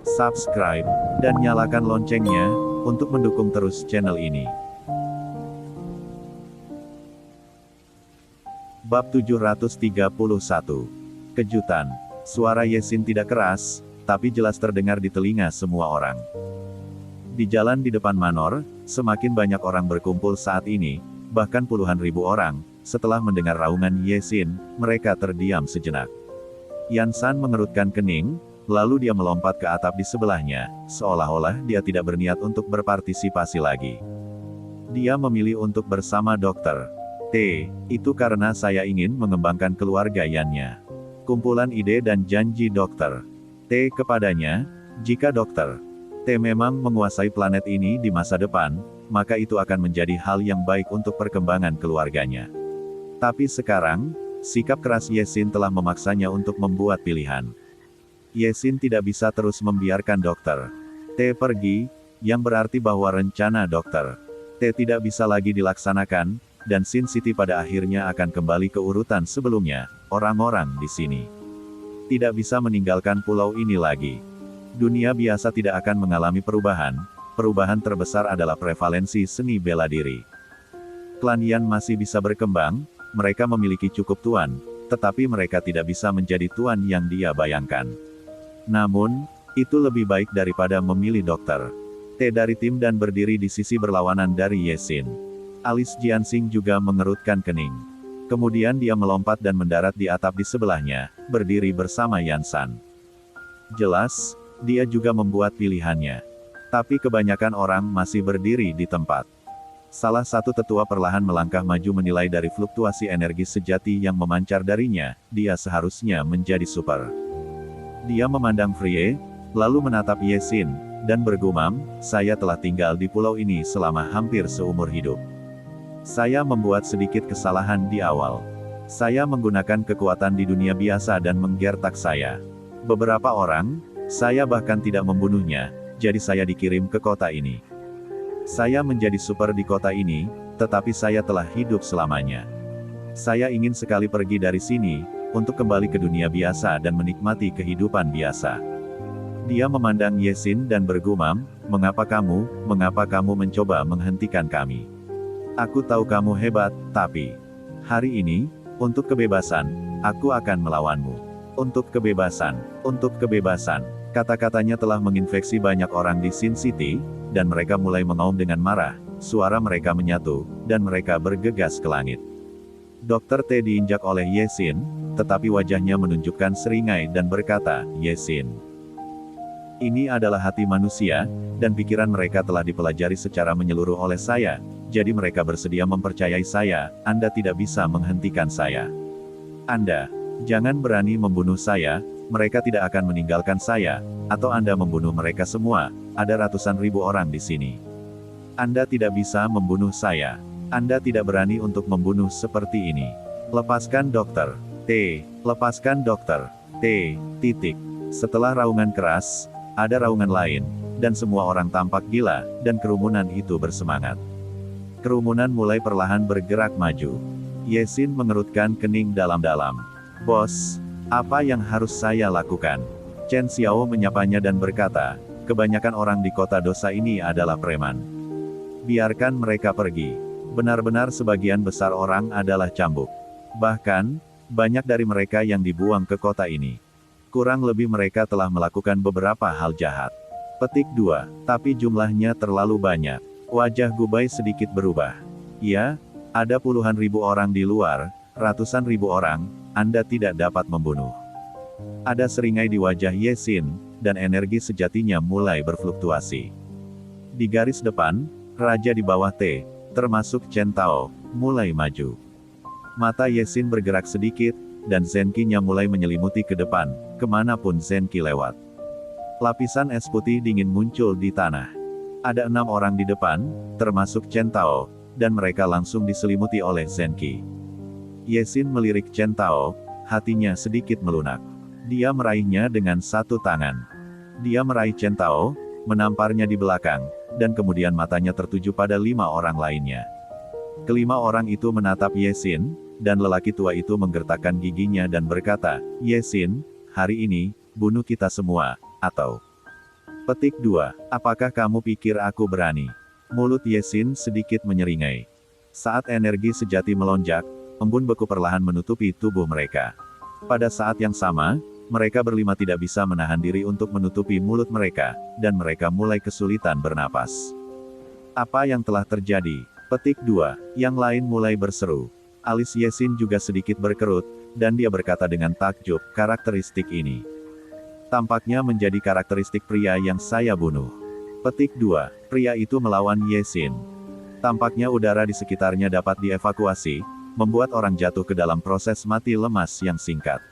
subscribe, dan nyalakan loncengnya, untuk mendukung terus channel ini. Bab 731. Kejutan. Suara Yesin tidak keras, tapi jelas terdengar di telinga semua orang. Di jalan di depan manor, semakin banyak orang berkumpul saat ini, bahkan puluhan ribu orang. Setelah mendengar raungan Yesin, mereka terdiam sejenak. Yan San mengerutkan kening, lalu dia melompat ke atap di sebelahnya, seolah-olah dia tidak berniat untuk berpartisipasi lagi. Dia memilih untuk bersama dokter T. Itu karena saya ingin mengembangkan keluarga Yannya. Kumpulan ide dan janji dokter T kepadanya, jika dokter T memang menguasai planet ini di masa depan, maka itu akan menjadi hal yang baik untuk perkembangan keluarganya. Tapi sekarang, sikap keras Yesin telah memaksanya untuk membuat pilihan. Yesin tidak bisa terus membiarkan dokter T pergi, yang berarti bahwa rencana dokter T tidak bisa lagi dilaksanakan, dan Sin City pada akhirnya akan kembali ke urutan sebelumnya. Orang-orang di sini tidak bisa meninggalkan pulau ini lagi. Dunia biasa tidak akan mengalami perubahan. Perubahan terbesar adalah prevalensi seni bela diri. Klan Yan masih bisa berkembang, mereka memiliki cukup tuan, tetapi mereka tidak bisa menjadi tuan yang dia bayangkan. Namun, itu lebih baik daripada memilih dokter T dari tim dan berdiri di sisi berlawanan dari Yesin. Alis Jiansing juga mengerutkan kening. Kemudian dia melompat dan mendarat di atap di sebelahnya, berdiri bersama Yan San. Jelas, dia juga membuat pilihannya. Tapi kebanyakan orang masih berdiri di tempat. Salah satu tetua perlahan melangkah maju menilai dari fluktuasi energi sejati yang memancar darinya, dia seharusnya menjadi super. Dia memandang Frie, lalu menatap Yesin, dan bergumam, saya telah tinggal di pulau ini selama hampir seumur hidup. Saya membuat sedikit kesalahan di awal. Saya menggunakan kekuatan di dunia biasa dan menggertak saya. Beberapa orang, saya bahkan tidak membunuhnya, jadi saya dikirim ke kota ini. Saya menjadi super di kota ini, tetapi saya telah hidup selamanya. Saya ingin sekali pergi dari sini, untuk kembali ke dunia biasa dan menikmati kehidupan biasa. Dia memandang Yesin dan bergumam, mengapa kamu mencoba menghentikan kami? Aku tahu kamu hebat, tapi hari ini, untuk kebebasan, aku akan melawanmu. Untuk kebebasan, kata-katanya telah menginfeksi banyak orang di Sin City, dan mereka mulai mengaum dengan marah, suara mereka menyatu, dan mereka bergegas ke langit. Dokter T diinjak oleh Yesin, tetapi wajahnya menunjukkan seringai dan berkata, Yesin. Ini adalah hati manusia, dan pikiran mereka telah dipelajari secara menyeluruh oleh saya, jadi mereka bersedia mempercayai saya, Anda tidak bisa menghentikan saya. Anda, jangan berani membunuh saya, mereka tidak akan meninggalkan saya, atau Anda membunuh mereka semua, ada ratusan ribu orang di sini. Anda tidak bisa membunuh saya. Anda tidak berani untuk membunuh seperti ini. Lepaskan dokter T. Lepaskan dokter T. Titik. Setelah raungan keras, ada raungan lain, dan semua orang tampak gila, dan kerumunan itu bersemangat. Kerumunan mulai perlahan bergerak maju. Yesin mengerutkan kening dalam-dalam. Bos, apa yang harus saya lakukan? Chen Xiao menyapanya dan berkata, kebanyakan orang di kota dosa ini adalah preman. Biarkan mereka pergi. Benar-benar sebagian besar orang adalah cambuk. Bahkan, banyak dari mereka yang dibuang ke kota ini. Kurang lebih mereka telah melakukan beberapa hal jahat. Petik 2. Tapi jumlahnya terlalu banyak. Wajah Gubai sedikit berubah. Ya, ada puluhan ribu orang di luar, ratusan ribu orang, Anda tidak dapat membunuh. Ada seringai di wajah Yesin, dan energi sejatinya mulai berfluktuasi. Di garis depan, Raja di bawah T, termasuk Chen Tao, mulai maju. Mata Yesin bergerak sedikit, dan Zenki-nya mulai menyelimuti ke depan, kemanapun Zenki lewat. Lapisan es putih dingin muncul di tanah. Ada 6 orang di depan, termasuk Chen Tao, dan mereka langsung diselimuti oleh Zenki. Yesin melirik Chen Tao, hatinya sedikit melunak. Dia meraihnya dengan satu tangan. Dia meraih Chen Tao, menamparnya di belakang, dan kemudian matanya tertuju pada 5 orang lainnya. Kelima orang itu menatap Yesin, dan lelaki tua itu menggertakkan giginya dan berkata, Yesin, hari ini, bunuh kita semua, atau Petik 2. Apakah kamu pikir aku berani? Mulut Yesin sedikit menyeringai. Saat energi sejati melonjak, embun beku perlahan menutupi tubuh mereka. Pada saat yang sama, mereka berlima tidak bisa menahan diri untuk menutupi mulut mereka, dan mereka mulai kesulitan bernapas. Apa yang telah terjadi? Petik 2. Yang lain mulai berseru. Alis Yesin juga sedikit berkerut, dan dia berkata dengan takjub, karakteristik ini tampaknya menjadi karakteristik pria yang saya bunuh. Petik 2. Pria itu melawan Yesin. Tampaknya udara di sekitarnya dapat dievakuasi, membuat orang jatuh ke dalam proses mati lemas yang singkat.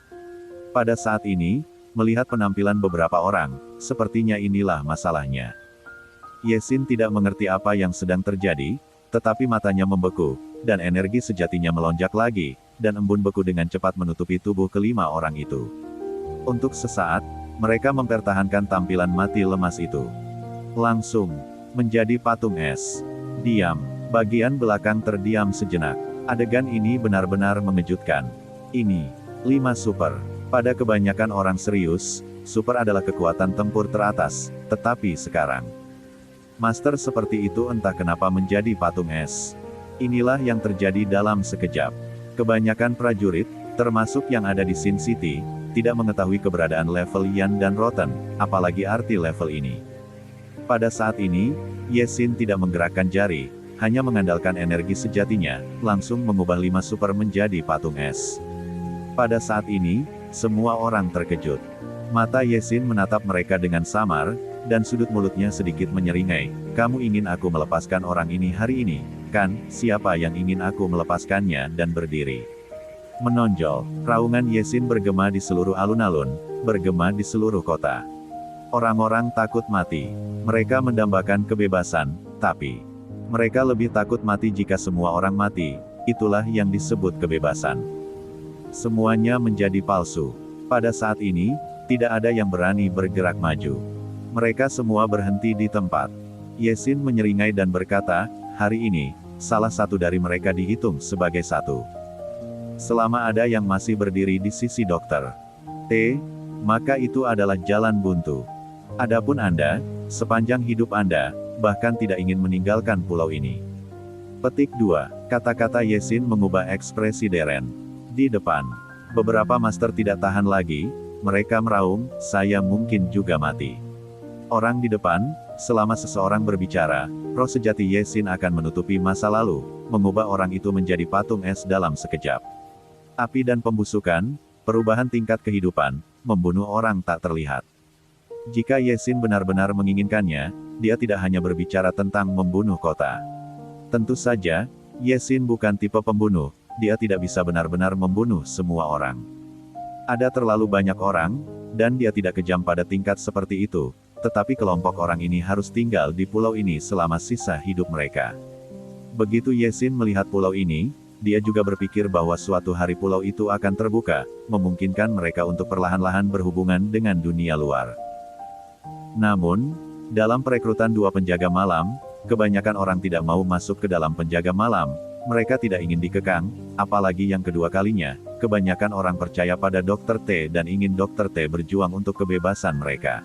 Pada saat ini, melihat penampilan beberapa orang, sepertinya inilah masalahnya. Yesin tidak mengerti apa yang sedang terjadi, tetapi matanya membeku, dan energi sejatinya melonjak lagi, dan embun beku dengan cepat menutupi tubuh kelima orang itu. Untuk sesaat, mereka mempertahankan tampilan mati lemas itu. Langsung, menjadi patung es. Diam. Bagian belakang terdiam sejenak. Adegan ini benar-benar mengejutkan. Ini, 5 super. Pada kebanyakan orang serius, super adalah kekuatan tempur teratas, tetapi sekarang, master seperti itu entah kenapa menjadi patung es. Inilah yang terjadi dalam sekejap. Kebanyakan prajurit, termasuk yang ada di Sin City, tidak mengetahui keberadaan level Yan dan Rotten, apalagi arti level ini. Pada saat ini, Yesin tidak menggerakkan jari, hanya mengandalkan energi sejatinya, langsung mengubah 5 super menjadi patung es. Pada saat ini, semua orang terkejut. Mata Yesin menatap mereka dengan samar, dan sudut mulutnya sedikit menyeringai. Kamu ingin aku melepaskan orang ini hari ini, kan? Siapa yang ingin aku melepaskannya dan berdiri? Menonjol, raungan Yesin bergema di seluruh alun-alun, bergema di seluruh kota. Orang-orang takut mati. Mereka mendambakan kebebasan, tapi mereka lebih takut mati jika semua orang mati. Itulah yang disebut kebebasan. Semuanya menjadi palsu. Pada saat ini, tidak ada yang berani bergerak maju. Mereka semua berhenti di tempat. Yesin menyeringai dan berkata, hari ini, salah satu dari mereka dihitung sebagai satu. Selama ada yang masih berdiri di sisi dokter T, maka itu adalah jalan buntu. Adapun Anda, sepanjang hidup Anda, bahkan tidak ingin meninggalkan pulau ini. Petik 2. Kata-kata Yesin mengubah ekspresi Deren. Di depan, beberapa master tidak tahan lagi, mereka meraung, saya mungkin juga mati. Orang di depan, selama seseorang berbicara, roh sejati Yesin akan menutupi masa lalu, mengubah orang itu menjadi patung es dalam sekejap. Api dan pembusukan, perubahan tingkat kehidupan, membunuh orang tak terlihat. Jika Yesin benar-benar menginginkannya, dia tidak hanya berbicara tentang membunuh kota. Tentu saja, Yesin bukan tipe pembunuh, dia tidak bisa benar-benar membunuh semua orang. Ada terlalu banyak orang, dan dia tidak kejam pada tingkat seperti itu, tetapi kelompok orang ini harus tinggal di pulau ini selama sisa hidup mereka. Begitu Yesin melihat pulau ini, dia juga berpikir bahwa suatu hari pulau itu akan terbuka, memungkinkan mereka untuk perlahan-lahan berhubungan dengan dunia luar. Namun, dalam perekrutan 2 penjaga malam, kebanyakan orang tidak mau masuk ke dalam penjaga malam, mereka tidak ingin dikekang, apalagi yang kedua kalinya, kebanyakan orang percaya pada Dr. T dan ingin Dr. T berjuang untuk kebebasan mereka.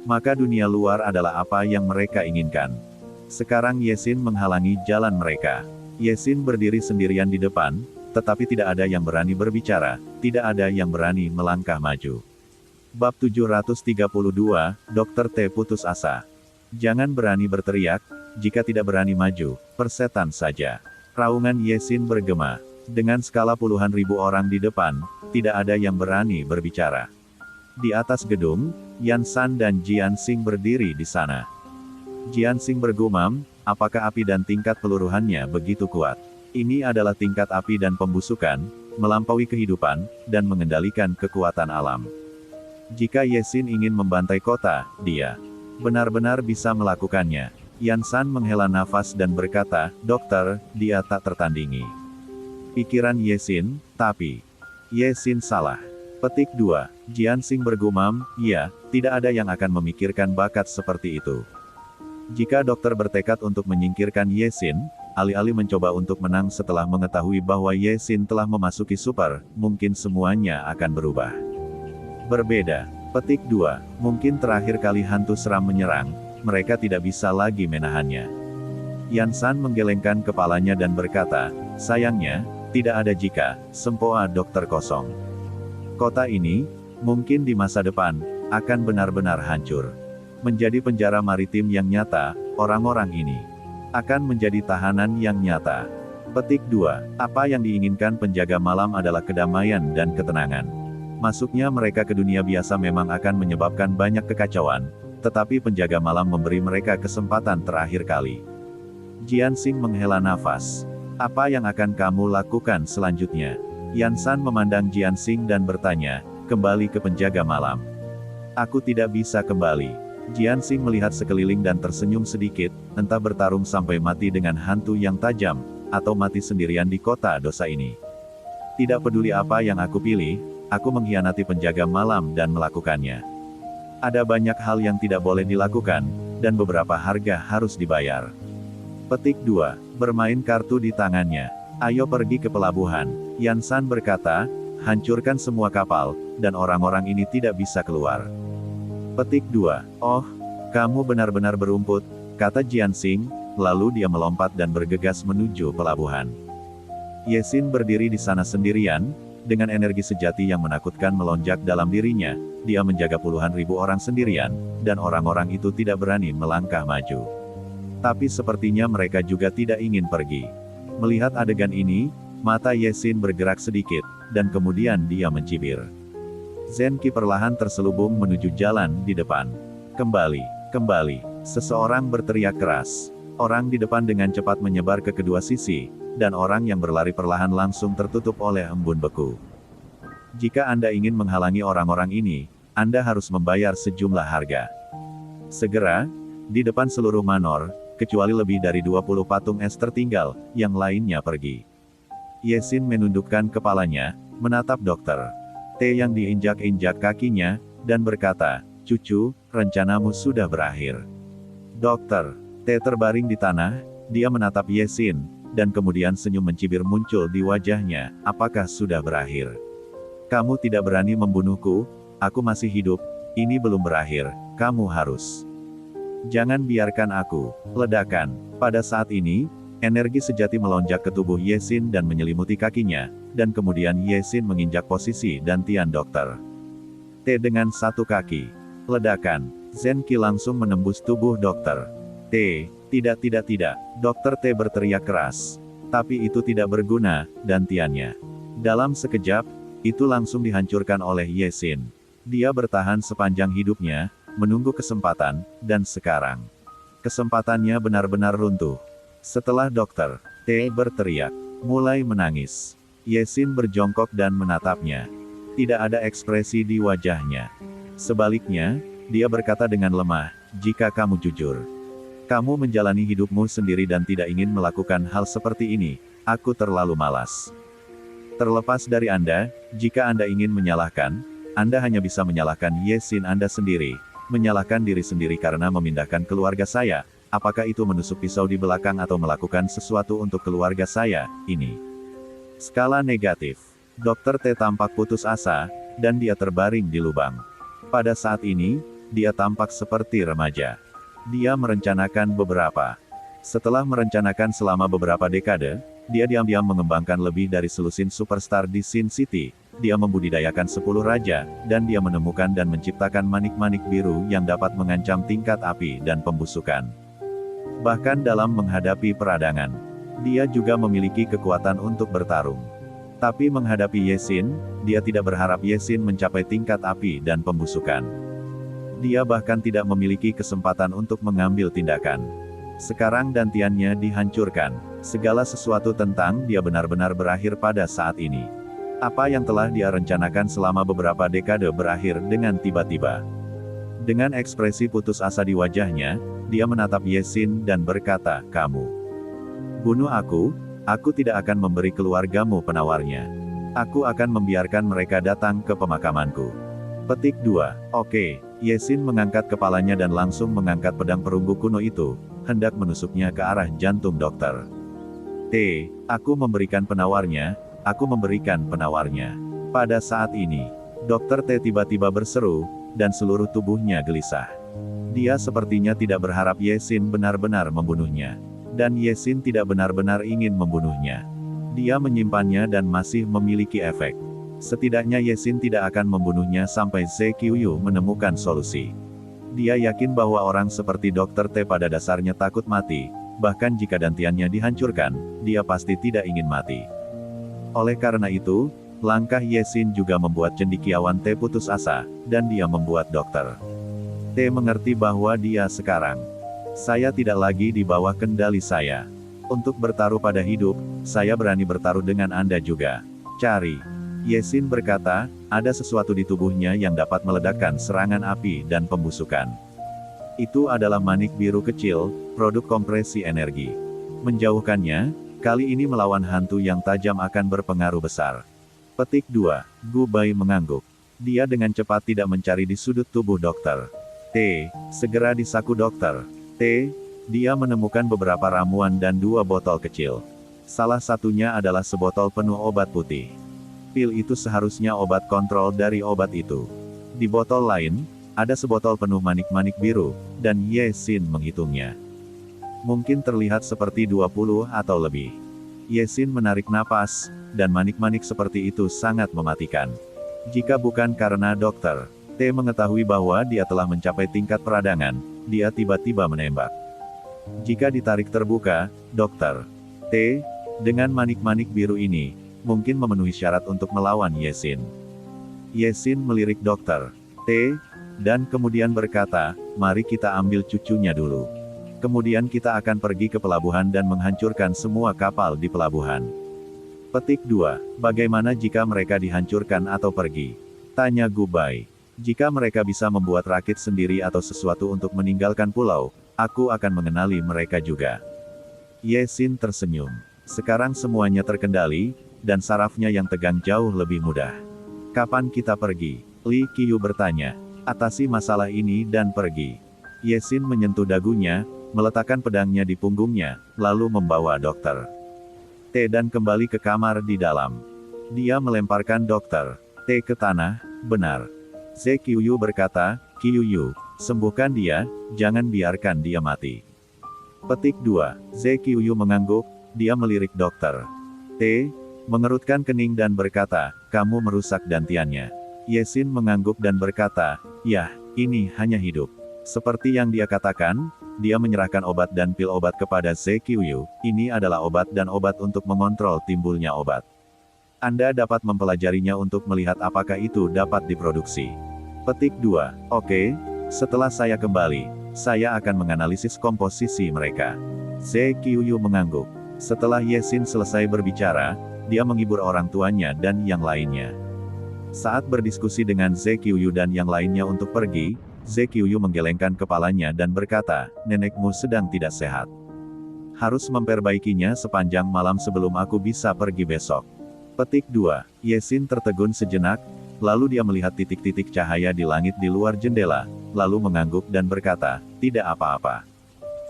Maka dunia luar adalah apa yang mereka inginkan. Sekarang Yesin menghalangi jalan mereka. Yesin berdiri sendirian di depan, tetapi tidak ada yang berani berbicara, tidak ada yang berani melangkah maju. Bab 732, Dr. T putus asa. Jangan berani berteriak, jika tidak berani maju, persetan saja. Raungan Yesin bergema. Dengan skala puluhan ribu orang di depan, tidak ada yang berani berbicara. Di atas gedung, Yan San dan Jian Xing berdiri di sana. Jian Xing bergumam, apakah api dan tingkat peluruhannya begitu kuat? Ini adalah tingkat api dan pembusukan, melampaui kehidupan, dan mengendalikan kekuatan alam. Jika Yesin ingin membantai kota, dia benar-benar bisa melakukannya. Yan San menghela nafas dan berkata, dokter, dia tak tertandingi. Pikiran Yesin, tapi Yesin salah. Petik 2. Jian Xing bergumam, iya, tidak ada yang akan memikirkan bakat seperti itu. Jika dokter bertekad untuk menyingkirkan Yesin, alih-alih mencoba untuk menang setelah mengetahui bahwa Yesin telah memasuki super, mungkin semuanya akan berubah. Berbeda. Petik 2. Mungkin terakhir kali hantu seram menyerang, mereka tidak bisa lagi menahannya. Yansan menggelengkan kepalanya dan berkata, sayangnya, tidak ada jika, sempoa dokter kosong. Kota ini, mungkin di masa depan, akan benar-benar hancur. Menjadi penjara maritim yang nyata, orang-orang ini akan menjadi tahanan yang nyata. Petik 2. Apa yang diinginkan penjaga malam adalah kedamaian dan ketenangan. Masuknya mereka ke dunia biasa memang akan menyebabkan banyak kekacauan, tetapi penjaga malam memberi mereka kesempatan terakhir kali. Jianxing menghela nafas. Apa yang akan kamu lakukan selanjutnya? Yansan memandang Jianxing dan bertanya, kembali ke penjaga malam. Aku tidak bisa kembali. Jianxing melihat sekeliling dan tersenyum sedikit, entah bertarung sampai mati dengan hantu yang tajam, atau mati sendirian di kota dosa ini. Tidak peduli apa yang aku pilih, aku mengkhianati penjaga malam dan melakukannya. Ada banyak hal yang tidak boleh dilakukan, dan beberapa harga harus dibayar. Petik 2. Bermain kartu di tangannya. Ayo pergi ke pelabuhan. Yansan berkata, hancurkan semua kapal, dan orang-orang ini tidak bisa keluar. Petik 2. Oh, kamu benar-benar berumput, kata Jianxing, lalu dia melompat dan bergegas menuju pelabuhan. Yesin berdiri di sana sendirian, dengan energi sejati yang menakutkan melonjak dalam dirinya, dia menjaga puluhan ribu orang sendirian, dan orang-orang itu tidak berani melangkah maju. Tapi sepertinya mereka juga tidak ingin pergi. Melihat adegan ini, mata Yesin bergerak sedikit, dan kemudian dia mencibir. Zenki perlahan terselubung menuju jalan di depan. Kembali, kembali, seseorang berteriak keras. Orang di depan dengan cepat menyebar ke kedua sisi, dan orang yang berlari perlahan langsung tertutup oleh embun beku. Jika Anda ingin menghalangi orang-orang ini, Anda harus membayar sejumlah harga. Segera, di depan seluruh manor, kecuali lebih dari 20 patung es tertinggal, yang lainnya pergi. Yesin menundukkan kepalanya, menatap dokter T yang diinjak-injak kakinya, dan berkata, cucu, rencanamu sudah berakhir. Dokter T terbaring di tanah, dia menatap Yesin, dan kemudian senyum mencibir muncul di wajahnya, apakah sudah berakhir? Kamu tidak berani membunuhku, aku masih hidup, ini belum berakhir, kamu harus. Jangan biarkan aku. Ledakan. Pada saat ini, energi sejati melonjak ke tubuh Yesin dan menyelimuti kakinya, dan kemudian Yesin menginjak posisi dantian dokter T dengan satu kaki. Ledakan. Zenki langsung menembus tubuh dokter T. Tidak, dokter T berteriak keras. Tapi itu tidak berguna, dantiannya. Dalam sekejap, itu langsung dihancurkan oleh Yesin. Dia bertahan sepanjang hidupnya, menunggu kesempatan, dan sekarang kesempatannya benar-benar runtuh. Setelah dokter T berteriak, mulai menangis. Yesin berjongkok dan menatapnya. Tidak ada ekspresi di wajahnya. Sebaliknya, dia berkata dengan lemah, jika kamu jujur, kamu menjalani hidupmu sendiri dan tidak ingin melakukan hal seperti ini, aku terlalu malas. Terlepas dari Anda, jika Anda ingin menyalahkan, Anda hanya bisa menyalahkan Yesin Anda sendiri, menyalahkan diri sendiri karena memindahkan keluarga saya, apakah itu menusuk pisau di belakang atau melakukan sesuatu untuk keluarga saya, ini. Skala negatif. Dokter T tampak putus asa, dan dia terbaring di lubang. Pada saat ini, dia tampak seperti remaja. Dia merencanakan beberapa. Setelah merencanakan selama beberapa dekade, dia diam-diam mengembangkan lebih dari selusin superstar di Sin City. Dia membudidayakan 10 raja, dan dia menemukan dan menciptakan manik-manik biru yang dapat mengancam tingkat api dan pembusukan. Bahkan dalam menghadapi peradangan, dia juga memiliki kekuatan untuk bertarung. Tapi menghadapi Yesin, dia tidak berharap Yesin mencapai tingkat api dan pembusukan. Dia bahkan tidak memiliki kesempatan untuk mengambil tindakan. Sekarang dantiannya dihancurkan. Segala sesuatu tentang dia benar-benar berakhir pada saat ini. Apa yang telah dia rencanakan selama beberapa dekade berakhir dengan tiba-tiba. Dengan ekspresi putus asa di wajahnya, dia menatap Yesin dan berkata, kamu bunuh aku tidak akan memberi keluargamu penawarnya. Aku akan membiarkan mereka datang ke pemakamanku. Petik 2. Oke. Yesin mengangkat kepalanya dan langsung mengangkat pedang perunggu kuno itu, hendak menusuknya ke arah jantung dokter T. Aku memberikan penawarnya. Pada saat ini, dokter T tiba-tiba berseru, dan seluruh tubuhnya gelisah. Dia sepertinya tidak berharap Yesin benar-benar membunuhnya. Dan Yesin tidak benar-benar ingin membunuhnya. Dia menyimpannya dan masih memiliki efek. Setidaknya Yesin tidak akan membunuhnya sampai Ze Qiuyu menemukan solusi. Dia yakin bahwa orang seperti Dr. T pada dasarnya takut mati, bahkan jika dantiannya dihancurkan, dia pasti tidak ingin mati. Oleh karena itu, langkah Yesin juga membuat cendekiawan T putus asa, dan dia membuat Dr. T mengerti bahwa dia sekarang, saya tidak lagi di bawah kendali saya. Untuk bertaruh pada hidup, saya berani bertaruh dengan Anda juga. Cari. Yesin berkata, ada sesuatu di tubuhnya yang dapat meledakkan serangan api dan pembusukan. Itu adalah manik biru kecil, produk kompresi energi. Menjauhkannya, kali ini melawan hantu yang tajam akan berpengaruh besar. Petik 2. Gu Bai mengangguk. Dia dengan cepat tidak mencari di sudut tubuh Dr. T. Segera di saku Dr. T. Dia menemukan beberapa ramuan dan 2 botol kecil. Salah satunya adalah sebotol penuh obat putih. Pil itu seharusnya obat kontrol dari obat itu. Di botol lain, ada sebotol penuh manik-manik biru, dan Yesin menghitungnya. Mungkin terlihat seperti 20 atau lebih. Yesin menarik napas, dan manik-manik seperti itu sangat mematikan. Jika bukan karena Dr. T mengetahui bahwa dia telah mencapai tingkat peradangan, dia tiba-tiba menembak. Jika ditarik terbuka, Dr. T, dengan manik-manik biru ini, mungkin memenuhi syarat untuk melawan Yesin. Yesin melirik Dr. T, dan kemudian berkata, mari kita ambil cucunya dulu. Kemudian kita akan pergi ke pelabuhan dan menghancurkan semua kapal di pelabuhan. Petik 2. Bagaimana jika mereka dihancurkan atau pergi? Tanya Gu Bai. Jika mereka bisa membuat rakit sendiri atau sesuatu untuk meninggalkan pulau, aku akan mengenali mereka juga. Yesin tersenyum. Sekarang semuanya terkendali, dan sarafnya yang tegang jauh lebih mudah. Kapan kita pergi? Li Qiu bertanya. Atasi masalah ini dan pergi. Yesin menyentuh dagunya, meletakkan pedangnya di punggungnya, lalu membawa Dr. T dan kembali ke kamar di dalam. Dia melemparkan Dr. T ke tanah, benar. Ze Qiuyu berkata, Qiuyu, sembuhkan dia, jangan biarkan dia mati. Petik 2. Ze Qiuyu mengangguk, dia melirik Dr. T, mengerutkan kening dan berkata, kamu merusak dantiannya. Yesin mengangguk dan berkata, yah, ini hanya hidup. Seperti yang dia katakan, dia menyerahkan obat dan pil obat kepada Ze Qiuyu, ini adalah obat dan obat untuk mengontrol timbulnya obat. Anda dapat mempelajarinya untuk melihat apakah itu dapat diproduksi. Petik 2. Oke, setelah saya kembali, saya akan menganalisis komposisi mereka. Ze Qiuyu mengangguk. Setelah Yesin selesai berbicara, dia menghibur orang tuanya dan yang lainnya. Saat berdiskusi dengan Ze Qiuyu dan yang lainnya untuk pergi, Ze Qiuyu menggelengkan kepalanya dan berkata, nenekmu sedang tidak sehat. Harus memperbaikinya sepanjang malam sebelum aku bisa pergi besok. Petik 2. Yesin tertegun sejenak, lalu dia melihat titik-titik cahaya di langit di luar jendela, lalu mengangguk dan berkata, tidak apa-apa.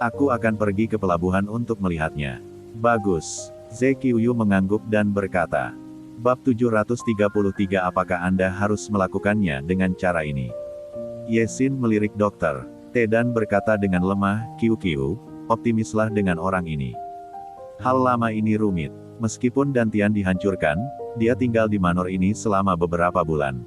Aku akan pergi ke pelabuhan untuk melihatnya. Bagus. Ze Qiuyu mengangguk dan berkata, bab 733 apakah Anda harus melakukannya dengan cara ini? Yesin melirik Dr. T dan berkata dengan lemah, Qiu, optimislah dengan orang ini. Hal lama ini rumit. Meskipun dantian dihancurkan, dia tinggal di Manor ini selama beberapa bulan.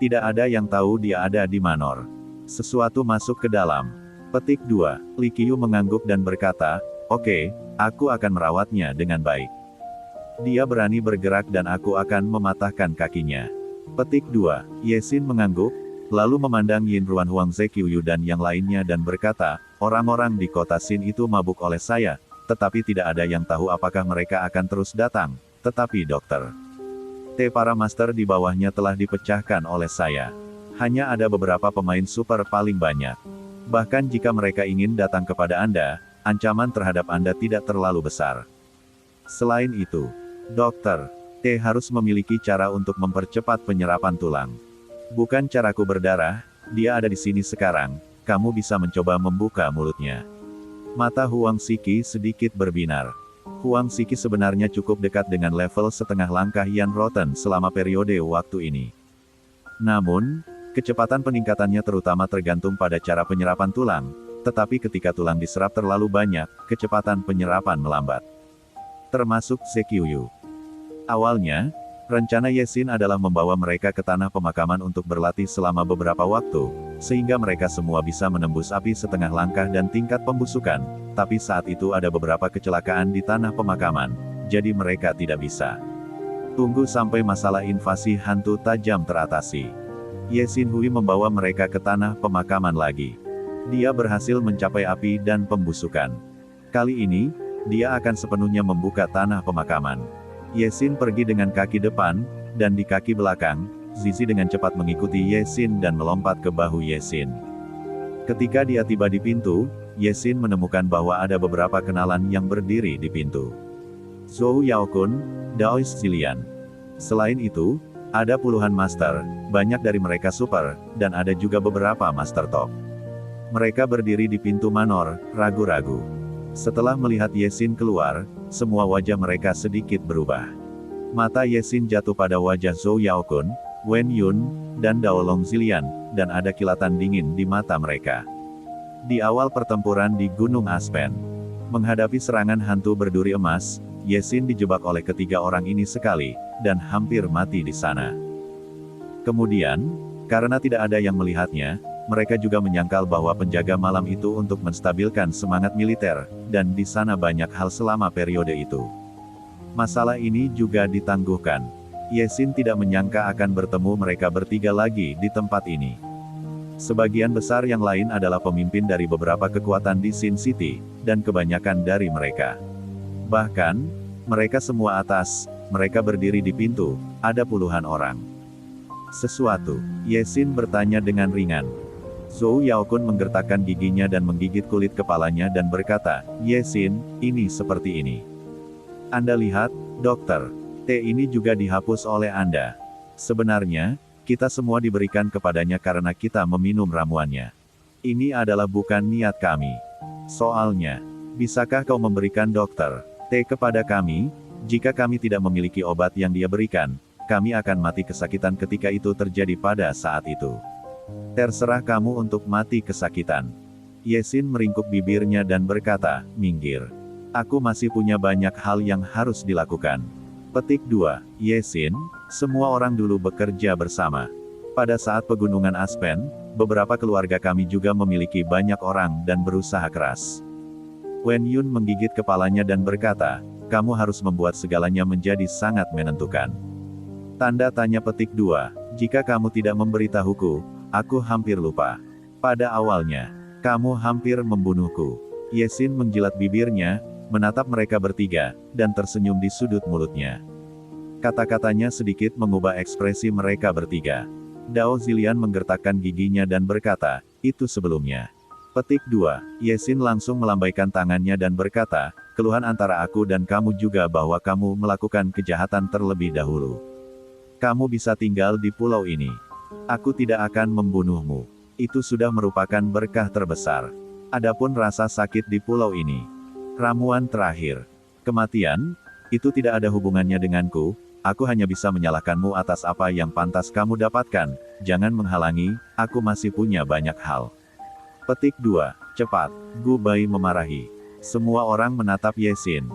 Tidak ada yang tahu dia ada di Manor. Sesuatu masuk ke dalam. Petik 2. Li Qiu mengangguk dan berkata, oke, aku akan merawatnya dengan baik. Dia berani bergerak dan aku akan mematahkan kakinya. Petik 2. Yesin mengangguk, lalu memandang Yin Ruan Huang Ze Qiuyu dan yang lainnya dan berkata, orang-orang di kota Xin itu mabuk oleh saya, tetapi tidak ada yang tahu apakah mereka akan terus datang. Tetapi Dr. T para master di bawahnya telah dipecahkan oleh saya. Hanya ada beberapa pemain super paling banyak. Bahkan jika mereka ingin datang kepada Anda, ancaman terhadap Anda tidak terlalu besar. Selain itu, Dr. T harus memiliki cara untuk mempercepat penyerapan tulang. Bukan caraku berdarah, dia ada di sini sekarang, kamu bisa mencoba membuka mulutnya. Mata Huang Siki sedikit berbinar. Huang Siki sebenarnya cukup dekat dengan level setengah langkah Yan Roten selama periode waktu ini. Namun, Kecepatan peningkatannya terutama tergantung pada cara penyerapan tulang, tetapi ketika tulang diserap terlalu banyak, kecepatan penyerapan melambat. Termasuk ZQU. Awalnya, rencana Yesin adalah membawa mereka ke tanah pemakaman untuk berlatih selama beberapa waktu, sehingga mereka semua bisa menembus api setengah langkah dan tingkat pembusukan, tapi saat itu ada beberapa kecelakaan di tanah pemakaman, jadi mereka tidak bisa. Tunggu sampai masalah invasi hantu tajam teratasi. Yesin Hui membawa mereka ke tanah pemakaman lagi. Dia berhasil mencapai api dan pembusukan. Kali ini, dia akan sepenuhnya membuka tanah pemakaman. Yesin pergi dengan kaki depan, dan di kaki belakang, Zizi dengan cepat mengikuti Yesin dan melompat ke bahu Yesin. Ketika dia tiba di pintu, Yesin menemukan bahwa ada beberapa kenalan yang berdiri di pintu. Zhou Yaokun, Daoist Zilian. Selain itu, ada puluhan master, banyak dari mereka super, dan ada juga beberapa master top. Mereka berdiri di pintu manor, ragu-ragu. Setelah melihat Yesin keluar, semua wajah mereka sedikit berubah. Mata Yesin jatuh pada wajah Zhou Yaokun, Wen Yun, dan Dao Long Zilian, dan ada kilatan dingin di mata mereka. Di awal pertempuran di Gunung Aspen, menghadapi serangan hantu berduri emas, Yesin dijebak oleh ketiga orang ini sekali, dan hampir mati di sana. Kemudian, karena tidak ada yang melihatnya, mereka juga menyangkal bahwa penjaga malam itu untuk menstabilkan semangat militer, dan di sana banyak hal selama periode itu. Masalah ini juga ditangguhkan. Yesin tidak menyangka akan bertemu mereka bertiga lagi di tempat ini. Sebagian besar yang lain adalah pemimpin dari beberapa kekuatan di Sin City, dan kebanyakan dari mereka. Bahkan, mereka semua atas, mereka berdiri di pintu, ada puluhan orang. Sesuatu, Yesin bertanya dengan ringan. Zhou Yaokun menggertakkan giginya dan menggigit kulit kepalanya dan berkata, Yesin, ini seperti ini. Anda lihat, dokter, T ini juga dihapus oleh Anda. Sebenarnya, kita semua diberikan kepadanya karena kita meminum ramuannya. Ini adalah bukan niat kami. Soalnya, bisakah kau memberikan dokter T kepada kami? Jika kami tidak memiliki obat yang dia berikan, kami akan mati kesakitan ketika itu terjadi pada saat itu. Terserah kamu untuk mati kesakitan. Yesin meringkuk bibirnya dan berkata, minggir. Aku masih punya banyak hal yang harus dilakukan. Petik 2. Yesin, semua orang dulu bekerja bersama. Pada saat pegunungan Aspen, beberapa keluarga kami juga memiliki banyak orang dan berusaha keras. Wen Yun menggigit kepalanya dan berkata, kamu harus membuat segalanya menjadi sangat menentukan. Tanda tanya petik 2. Jika kamu tidak memberitahuku, aku hampir lupa. Pada awalnya, kamu hampir membunuhku. Yesin menjilat bibirnya, menatap mereka bertiga, dan tersenyum di sudut mulutnya. Kata-katanya sedikit mengubah ekspresi mereka bertiga. Dao Zilian menggertakkan giginya dan berkata, itu sebelumnya. Petik 2. Yesin langsung melambaikan tangannya dan berkata, keluhan antara aku dan kamu juga bahwa kamu melakukan kejahatan terlebih dahulu. Kamu bisa tinggal di pulau ini. Aku tidak akan membunuhmu. Itu sudah merupakan berkah terbesar. Adapun rasa sakit di pulau ini. Ramuan terakhir. Kematian, itu tidak ada hubungannya denganku, aku hanya bisa menyalahkanmu atas apa yang pantas kamu dapatkan, jangan menghalangi, aku masih punya banyak hal. Petik 2. Cepat, Gu Bai memarahi. Semua orang menatap Yesin.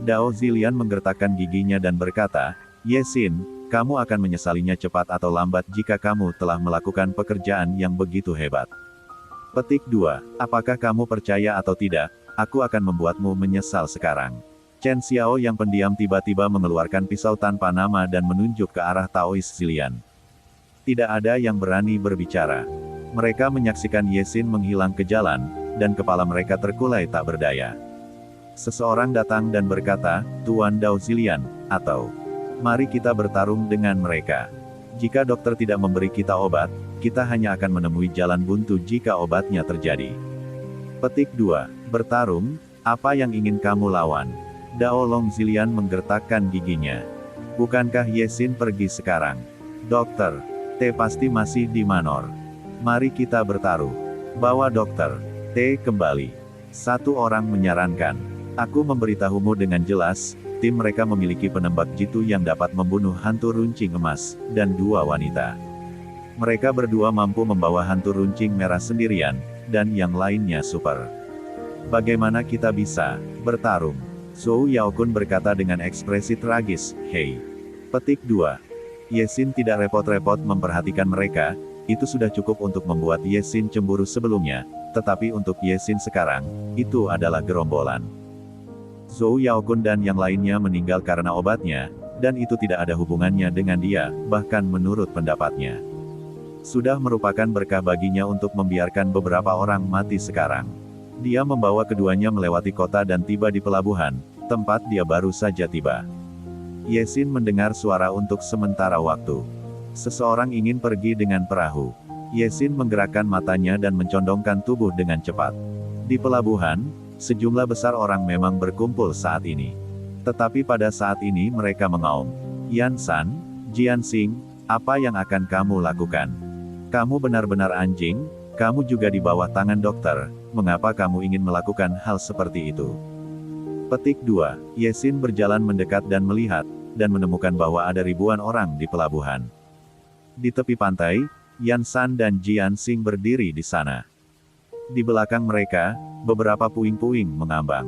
Dao Zilian menggertakkan giginya dan berkata, Yesin, kamu akan menyesalinya cepat atau lambat jika kamu telah melakukan pekerjaan yang begitu hebat. Petik 2. Apakah kamu percaya atau tidak, aku akan membuatmu menyesal sekarang. Chen Xiao yang pendiam tiba-tiba mengeluarkan pisau tanpa nama dan menunjuk ke arah Taoist Zilian. Tidak ada yang berani berbicara. Mereka menyaksikan Yesin menghilang ke jalan, dan kepala mereka terkulai tak berdaya. Seseorang datang dan berkata, Tuan Dao Zilian, atau, mari kita bertarung dengan mereka. Jika dokter tidak memberi kita obat, kita hanya akan menemui jalan buntu jika obatnya terjadi. Petik 2. Bertarung, apa yang ingin kamu lawan? Dao Long Zilian menggertakkan giginya. Bukankah Yesin pergi sekarang? Dokter, T pasti masih di manor. Mari kita bertaruh. Bawa dokter T kembali. Satu orang menyarankan. Aku memberitahumu dengan jelas, tim mereka memiliki penembak jitu yang dapat membunuh hantu runcing emas, dan 2 wanita. Mereka berdua mampu membawa hantu runcing merah sendirian, dan yang lainnya super. Bagaimana kita bisa bertarung? Zhou Yaokun berkata dengan ekspresi tragis, "Hei." Petik 2. Ye Xin tidak repot-repot memperhatikan mereka, itu sudah cukup untuk membuat Ye Xin cemburu sebelumnya, tetapi untuk Ye Xin sekarang, itu adalah gerombolan. Zhou Yaokun dan yang lainnya meninggal karena obatnya, dan itu tidak ada hubungannya dengan dia, bahkan menurut pendapatnya. Sudah merupakan berkah baginya untuk membiarkan beberapa orang mati sekarang. Dia membawa keduanya melewati kota dan tiba di pelabuhan, tempat dia baru saja tiba. Ye Xin mendengar suara untuk sementara waktu. Seseorang ingin pergi dengan perahu. Ye Xin menggerakkan matanya dan mencondongkan tubuh dengan cepat. Di pelabuhan, sejumlah besar orang memang berkumpul saat ini. Tetapi pada saat ini mereka mengaum. "Yan San, Jian Xing, apa yang akan kamu lakukan? Kamu benar-benar anjing, kamu juga di bawah tangan dokter, mengapa kamu ingin melakukan hal seperti itu?" Petik 2. Ye Xin berjalan mendekat dan melihat, dan menemukan bahwa ada ribuan orang di pelabuhan. Di tepi pantai, Yan San dan Jian Xing berdiri di sana. Di belakang mereka, beberapa puing-puing mengambang.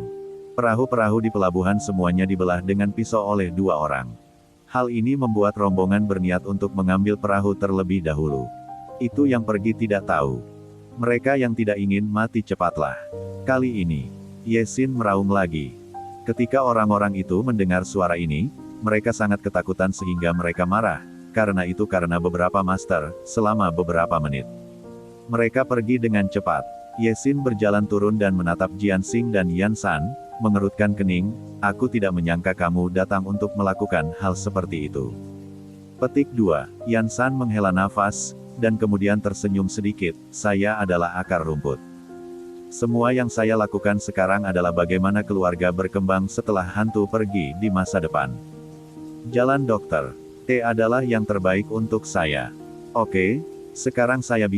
Perahu-perahu di pelabuhan semuanya dibelah dengan pisau oleh dua orang. Hal ini membuat rombongan berniat untuk mengambil perahu terlebih dahulu. Itu yang pergi tidak tahu. Mereka yang tidak ingin mati cepatlah. Kali ini, Ye Xin meraung lagi. Ketika orang-orang itu mendengar suara ini, mereka sangat ketakutan sehingga mereka marah, karena beberapa master, selama beberapa menit. Mereka pergi dengan cepat. Ye Xin berjalan turun dan menatap Jian Xing dan Yan San, mengerutkan kening, "Aku tidak menyangka kamu datang untuk melakukan hal seperti itu." Petik 2. Yan San menghela nafas, dan kemudian tersenyum sedikit, "Saya adalah akar rumput. Semua yang saya lakukan sekarang adalah bagaimana keluarga berkembang setelah hantu pergi di masa depan. Jalan dokter T adalah yang terbaik untuk saya. Oke, sekarang saya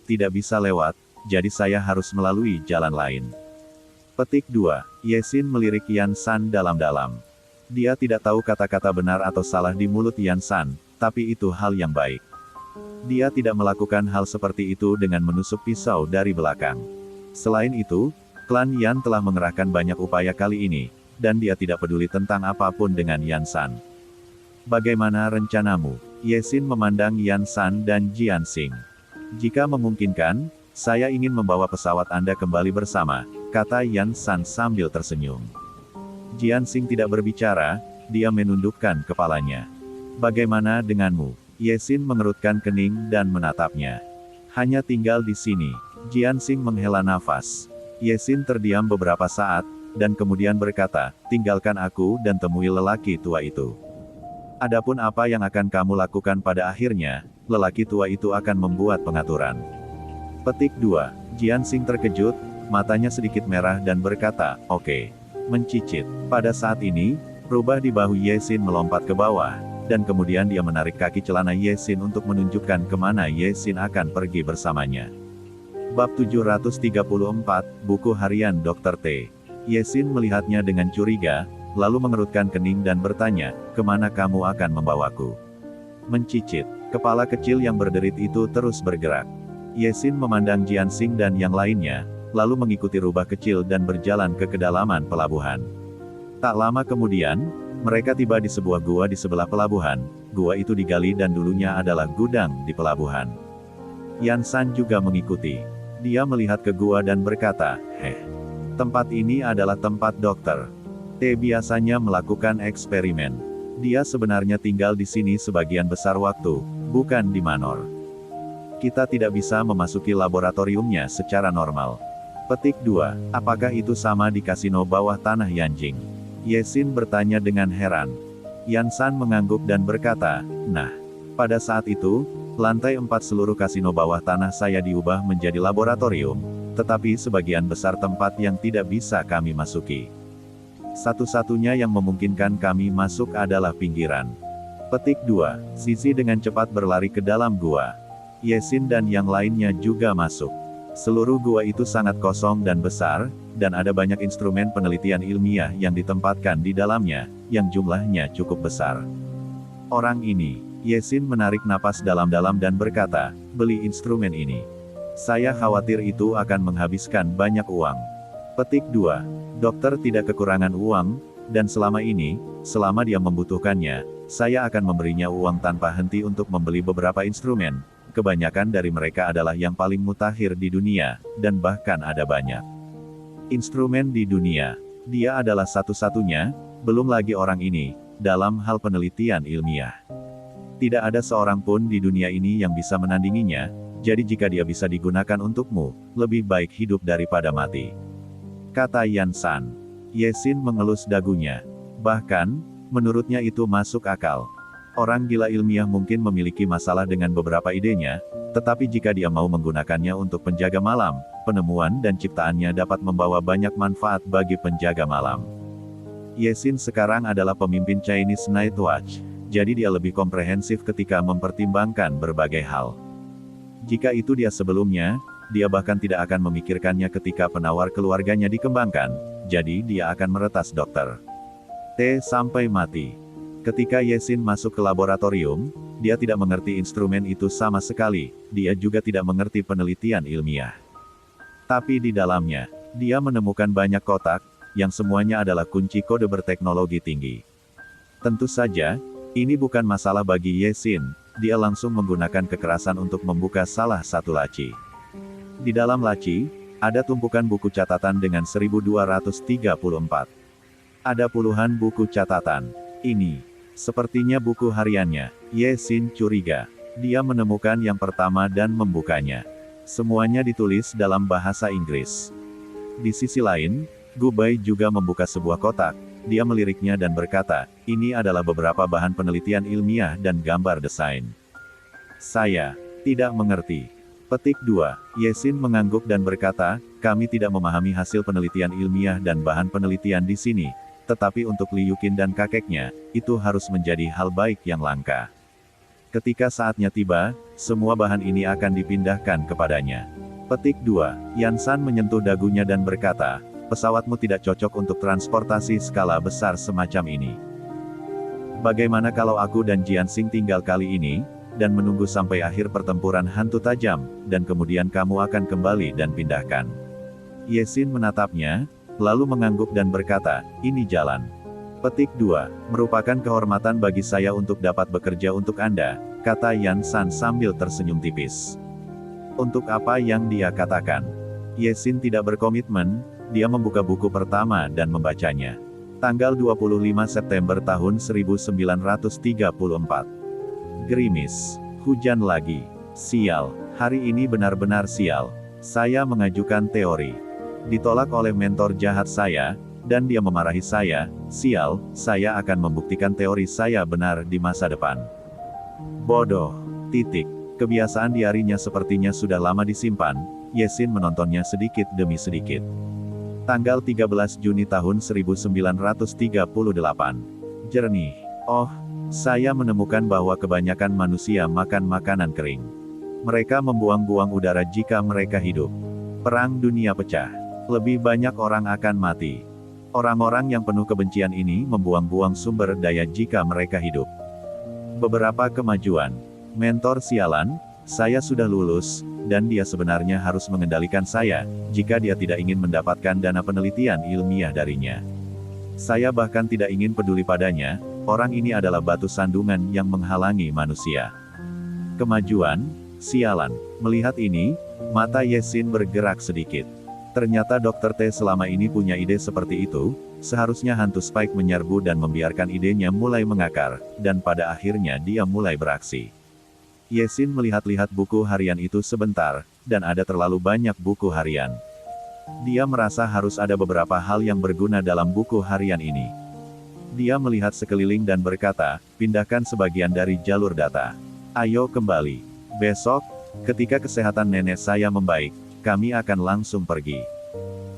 tidak bisa lewat, jadi saya harus melalui jalan lain." Petik 2. Ye Xin melirik Yan San dalam-dalam. Dia tidak tahu kata-kata benar atau salah di mulut Yan San, tapi itu hal yang baik. Dia tidak melakukan hal seperti itu dengan menusuk pisau dari belakang. Selain itu, klan Yan telah mengerahkan banyak upaya kali ini, dan dia tidak peduli tentang apapun dengan Yan San. "Bagaimana rencanamu?" Ye Xin memandang Yan San dan Jian Xing. "Jika memungkinkan, saya ingin membawa pesawat Anda kembali bersama," kata Yan San sambil tersenyum. Jian Xing tidak berbicara, dia menundukkan kepalanya. "Bagaimana denganmu?" Ye Xin mengerutkan kening dan menatapnya. "Hanya tinggal di sini." Jian Xing menghela nafas. Ye Xin terdiam beberapa saat, dan kemudian berkata, "Tinggalkan aku dan temui lelaki tua itu. Adapun apa yang akan kamu lakukan pada akhirnya, lelaki tua itu akan membuat pengaturan." Petik 2. Jian Xing terkejut, matanya sedikit merah dan berkata, "Oke." Mencicit. Pada saat ini, rubah di bahu Ye Xin melompat ke bawah, dan kemudian dia menarik kaki celana Ye Xin untuk menunjukkan kemana Ye Xin akan pergi bersamanya. Bab 734, Buku Harian Dr. T. Ye Xin melihatnya dengan curiga, lalu mengerutkan kening dan bertanya, "Kemana kamu akan membawaku?" Mencicit. Kepala kecil yang berderit itu terus bergerak. Ye Xin memandang Jian Xing dan yang lainnya, lalu mengikuti rubah kecil dan berjalan ke kedalaman pelabuhan. Tak lama kemudian, mereka tiba di sebuah gua di sebelah pelabuhan. Gua itu digali dan dulunya adalah gudang di pelabuhan. Yan San juga mengikuti. Dia melihat ke gua dan berkata, tempat ini adalah tempat dokter T biasanya melakukan eksperimen. Dia sebenarnya tinggal di sini sebagian besar waktu, bukan di Manor. Kita tidak bisa memasuki laboratoriumnya secara normal." Petik 2. Apakah itu sama di kasino bawah tanah Yanjing? Ye Xin bertanya dengan heran. Yan San mengangguk dan berkata, "Nah, pada saat itu, lantai 4 seluruh kasino bawah tanah saya diubah menjadi laboratorium, tetapi sebagian besar tempat yang tidak bisa kami masuki. Satu-satunya yang memungkinkan kami masuk adalah pinggiran." Petik 2. Zizi dengan cepat berlari ke dalam gua. Ye Xin dan yang lainnya juga masuk. Seluruh gua itu sangat kosong dan besar, dan ada banyak instrumen penelitian ilmiah yang ditempatkan di dalamnya, yang jumlahnya cukup besar. Orang ini, Yesin menarik napas dalam-dalam dan berkata, beli instrumen ini. Saya khawatir itu akan menghabiskan banyak uang. Petik 2. Dokter tidak kekurangan uang, dan selama ini, selama dia membutuhkannya, saya akan memberinya uang tanpa henti untuk membeli beberapa instrumen. Kebanyakan dari mereka adalah yang paling mutakhir di dunia, dan bahkan ada banyak instrumen di dunia. Dia adalah satu-satunya, belum lagi orang ini, dalam hal penelitian ilmiah. Tidak ada seorang pun di dunia ini yang bisa menandinginya, jadi jika dia bisa digunakan untukmu, lebih baik hidup daripada mati. Kata Yan San. Yesin mengelus dagunya. Bahkan, menurutnya itu masuk akal. Orang gila ilmiah mungkin memiliki masalah dengan beberapa idenya, tetapi jika dia mau menggunakannya untuk penjaga malam, penemuan dan ciptaannya dapat membawa banyak manfaat bagi penjaga malam. Yesin sekarang adalah pemimpin Chinese Night Watch, jadi dia lebih komprehensif ketika mempertimbangkan berbagai hal. Jika itu dia sebelumnya, dia bahkan tidak akan memikirkannya ketika penawar keluarganya dikembangkan, jadi dia akan meretas dokter T sampai mati. Ketika Yesin masuk ke laboratorium, dia tidak mengerti instrumen itu sama sekali, dia juga tidak mengerti penelitian ilmiah. Tapi di dalamnya, dia menemukan banyak kotak, yang semuanya adalah kunci kode berteknologi tinggi. Tentu saja, ini bukan masalah bagi Yesin, dia langsung menggunakan kekerasan untuk membuka salah satu laci. Di dalam laci, ada tumpukan buku catatan dengan 1234. Ada puluhan buku catatan. Ini, sepertinya buku hariannya. Yesin curiga. Dia menemukan yang pertama dan membukanya. Semuanya ditulis dalam bahasa Inggris. Di sisi lain, Gubai juga membuka sebuah kotak. Dia meliriknya dan berkata, ini adalah beberapa bahan penelitian ilmiah dan gambar desain. Saya tidak mengerti. Petik 2. Yesin mengangguk dan berkata, kami tidak memahami hasil penelitian ilmiah dan bahan penelitian di sini, tetapi untuk Li Yuqin dan kakeknya, itu harus menjadi hal baik yang langka. Ketika saatnya tiba, semua bahan ini akan dipindahkan kepadanya. Petik 2. Yan San menyentuh dagunya dan berkata, pesawatmu tidak cocok untuk transportasi skala besar semacam ini. Bagaimana kalau aku dan Jiansing tinggal kali ini, dan menunggu sampai akhir pertempuran hantu tajam, dan kemudian kamu akan kembali dan pindahkan. Yesin menatapnya, lalu mengangguk dan berkata, ini jalan. Petik 2. Merupakan kehormatan bagi saya untuk dapat bekerja untuk Anda, kata Yan San sambil tersenyum tipis. Untuk apa yang dia katakan? Yesin tidak berkomitmen, dia membuka buku pertama dan membacanya. Tanggal 25 September tahun 1934. Gerimis. Hujan lagi. Sial. Hari ini benar-benar sial. Saya mengajukan teori. Ditolak oleh mentor jahat saya, dan dia memarahi saya. Sial, saya akan membuktikan teori saya benar di masa depan. Bodoh. Titik. Kebiasaan diarinya sepertinya sudah lama disimpan. Yesin menontonnya sedikit demi sedikit. Tanggal 13 Juni tahun 1938. Jernih. Oh, saya menemukan bahwa kebanyakan manusia makan makanan kering. Mereka membuang-buang udara jika mereka hidup. Perang dunia pecah. Lebih banyak orang akan mati. Orang-orang yang penuh kebencian ini membuang-buang sumber daya jika mereka hidup. Beberapa kemajuan. Mentor sialan, saya sudah lulus, dan dia sebenarnya harus mengendalikan saya, jika dia tidak ingin mendapatkan dana penelitian ilmiah darinya. Saya bahkan tidak ingin peduli padanya, orang ini adalah batu sandungan yang menghalangi manusia. Kemajuan, sialan. Melihat ini, mata Yesin bergerak sedikit. Ternyata Dr. T selama ini punya ide seperti itu, seharusnya hantu Spike menyerbu dan membiarkan idenya mulai mengakar, dan pada akhirnya dia mulai beraksi. Yesin melihat-lihat buku harian itu sebentar, dan ada terlalu banyak buku harian. Dia merasa harus ada beberapa hal yang berguna dalam buku harian ini. Dia melihat sekeliling dan berkata, pindahkan sebagian dari jalur data. Ayo kembali. Besok, ketika kesehatan nenek saya membaik, kami akan langsung pergi.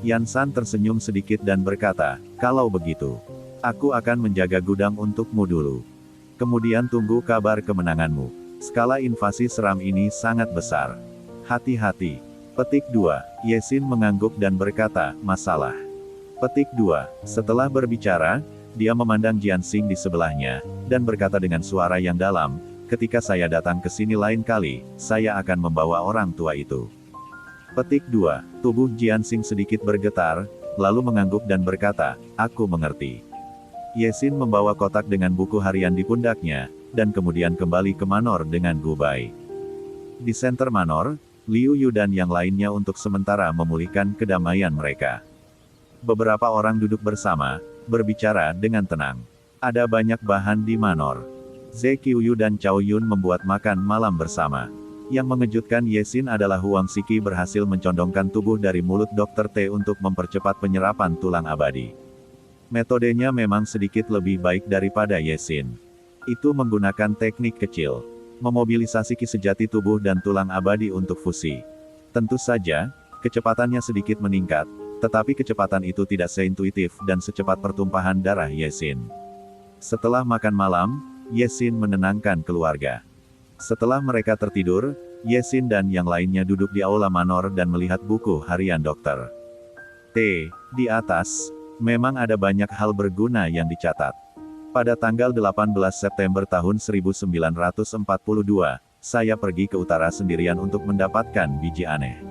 Yan San tersenyum sedikit dan berkata, kalau begitu, aku akan menjaga gudang untukmu dulu. Kemudian tunggu kabar kemenanganmu. Skala invasi seram ini sangat besar. Hati-hati. Petik 2. Yesin mengangguk dan berkata, masalah. Petik 2. Setelah berbicara, dia memandang Jiansing di sebelahnya, dan berkata dengan suara yang dalam, ketika saya datang ke sini lain kali, saya akan membawa orang tua itu. Petik 2. Tubuh Jianxing sedikit bergetar, lalu mengangguk dan berkata, aku mengerti. Yesin membawa kotak dengan buku harian di pundaknya, dan kemudian kembali ke Manor dengan Gubai. Di senter Manor, Liu Yu dan yang lainnya untuk sementara memulihkan kedamaian mereka. Beberapa orang duduk bersama, berbicara dengan tenang. Ada banyak bahan di Manor. Ze Qiuyu dan Cao Yun membuat makan malam bersama. Yang mengejutkan Yesin adalah Huang Xiki berhasil mencondongkan tubuh dari mulut Dr. T untuk mempercepat penyerapan tulang abadi. Metodenya memang sedikit lebih baik daripada Yesin. Itu menggunakan teknik kecil. Memobilisasi ki sejati tubuh dan tulang abadi untuk fusi. Tentu saja, kecepatannya sedikit meningkat, tetapi kecepatan itu tidak seintuitif dan secepat pertumpahan darah Yesin. Setelah makan malam, Yesin menenangkan keluarga. Setelah mereka tertidur, Yesin dan yang lainnya duduk di aula Manor dan melihat buku harian dokter T. Di atas, memang ada banyak hal berguna yang dicatat. Pada tanggal 18 September tahun 1942, saya pergi ke utara sendirian untuk mendapatkan biji aneh.